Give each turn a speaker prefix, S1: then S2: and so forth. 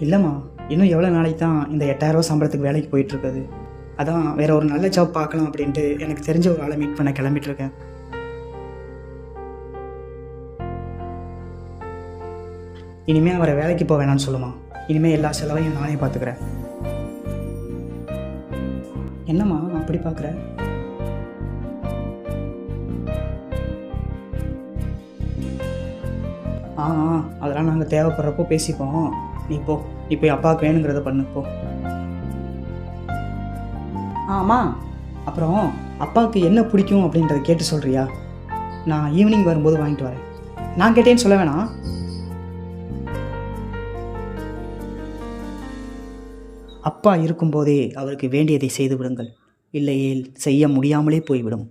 S1: இல்லைம்மா, இன்னும் எவ்வளோ நாளைக்கு தான் இந்த 8,000 சம்பளத்துக்கு வேலைக்கு போயிட்டுருக்குது. அதான் வேற ஒரு நல்ல ஜாப் பார்க்கலாம் அப்படின்ட்டு எனக்கு தெரிஞ்ச ஒரு ஆளை மீட் பண்ண கிளம்பிட்டுருக்கேன். இனிமேல் அவரை வேலைக்கு போக வேணான்னு சொல்லுமா. இனிமேல் எல்லா செலவையும் நானே பார்த்துக்கிறேன். என்னம்மா அப்படி பார்க்குற? ஆ அதெல்லாம் நாங்கள் தேவைப்படுறப்போ பேசிப்போம். நீ போய் அப்பாவுக்கு வேணுங்கிறத பண்ணு போ. ஆமாம், அப்புறம் அப்பாவுக்கு என்ன பிடிக்கும் அப்படின்றத கேட்டு சொல்கிறியா? நான் ஈவினிங் வரும்போது வாங்கிட்டு வரேன். நான் கேட்டேன்னு சொல்ல வேணாம். அப்பா இருக்கும்போதே அவருக்கு வேண்டியதை செய்து விடுங்கள், இல்லையேல் செய்ய முடியாமலே போய்விடும்.